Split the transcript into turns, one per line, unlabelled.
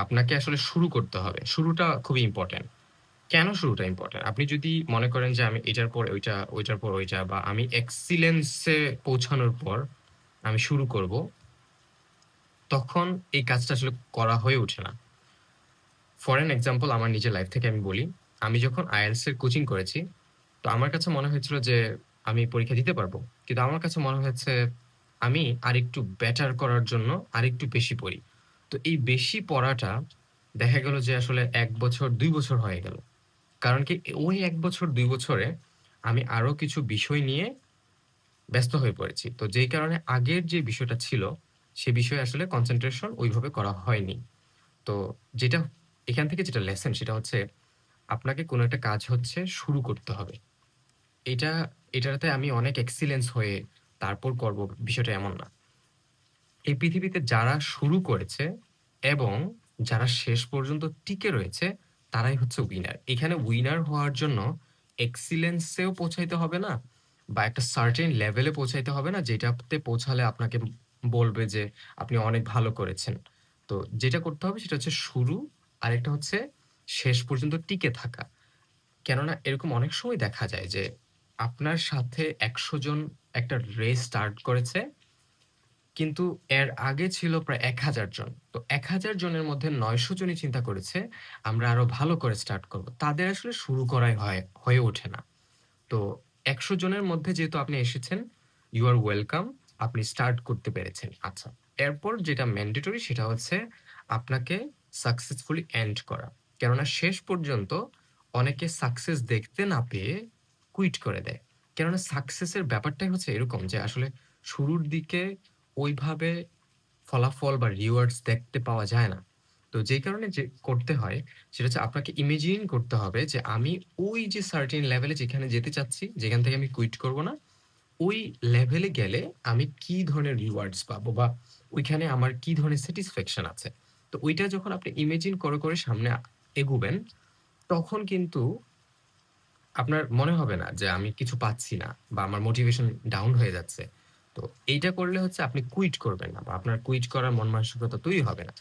আপনাকে আসলে শুরু করতে হবে। শুরুটা খুবই ইম্পোর্টেন্ট। কেন শুরুটা ইম্পোর্টেন্ট? আপনি যদি মনে করেন যে আমি এটার পর ওইটা, ওইটার পর ওইটা বা আমি এক্সিলেন্স এ পৌঁছানোর পর আমি শুরু করব, তখন এই কাজটা আসলে করা হয়ে ওঠে না। ফর অ্যান এক্সাম্পল আমার নিজের লাইফ থেকে আমি বলি, আমি যখন IELTS এর কোচিং করেছি, তো আমার কাছে মনে হয়েছিল যে আমি পরীক্ষা দিতে পারবো। কিন্তু আমার কাছে মনে হয়েছে আমি আরেকটু বেটার করার জন্য আরেকটু বেশি পড়ি। তো এই বেশি পড়াটা দেখা গেল যে আসলে ১ বছর ২ বছর হয়ে গেল। কারণ কি ওই ১ বছর ২ বছরে আমি আরো কিছু বিষয় নিয়ে ব্যস্ত হয়ে পড়েছি। তো যেই কারণে আগের যে বিষয়টা ছিল, সে বিষয়ে আসলে কনসেনট্রেশন ওইভাবে করা হয়নি। তো যেটা এখান থেকে যেটা লেসন সেটা হচ্ছে আপনাকে কোনো একটা কাজ হচ্ছে শুরু করতে হবে। এটা এটাতে আমি অনেক এক্সিলেন্স হয়ে তারপর করব বিষয়টা এমন না। এই পৃথিবীতে যারা শুরু করেছে এবং যারা শেষ পর্যন্ত টিকে রয়েছে তারাই হচ্ছে উইনার। এখানে উইনার হওয়ার জন্য এক্সিলেন্সেও পৌঁছাইতে হবে না বা একটা সার্টেন লেভেলে পৌঁছাইতে হবে না যেটাতে পৌঁছালে আপনাকে বলবে যে আপনি অনেক ভালো করেছেন। তো যেটা করতে হবে সেটা হচ্ছে শুরু, আরেকটা হচ্ছে শেষ পর্যন্ত টিকে থাকা। কেননা এরকম অনেক সময় দেখা যায় যে আপনার সাথে ১০০ জন একটা রেস স্টার্ট করেছে, কিন্তু এর আগে ছিল প্রায় ১,০০০ জন। তো ১,০০০ জনের মধ্যে ৯০০ জনই চিন্তা করেছে আমরা আরো ভালো করে স্টার্ট করব। তাদের আসলে শুরু করাই হয়ে ওঠে না। তো ১০০ জনের মধ্যে যেহেতু আপনি এসেছেন, ইউ আর ওয়েলকাম। আপনি স্টার্ট করতে পেরেছেন। আচ্ছা। এরপর যেটা ম্যান্ডেটরি সেটা হচ্ছে আপনাকে সাকসেসফুলি এন্ড করা। কেননা শেষ পর্যন্ত অনেকে সাকসেস দেখতে না পেয়ে কুইট করে দেয়। কেননা সাকসেসের ব্যাপারটাই হচ্ছে এরকম যে আসলে শুরুর দিকে ওইভাবে ফলাফল বা রিওয়ার্ডস দেখতে পাওয়া যায় না। তো যেই কারণে যে করতে হয় সেটা হচ্ছে আপনাকে ইমাজিন করতে হবে যে আমি ওই যে সার্টেন লেভেলে যেখানে যেতে চাচ্ছি, যেখান থেকে আমি কুইট করব না, ওই লেভেলে গেলে আমি কি ধরনের রিওয়ার্ডস পাবো বা ওইখানে আমার কি ধরনের স্যাটিসফ্যাকশন আছে। তো ওইটা যখন আপনি ইমাজিন করে সামনে এগুবেন, তখন কিন্তু আপনার মনে হবে না যে আমি কিছু পাচ্ছি না বা আমার মোটিভেশন ডাউন হয়ে যাচ্ছে। তো এইটা করলে হচ্ছে আপনি কুইট করবেন না বা আপনার কুইট করার মন মানসিকতা তৈরি হবে না।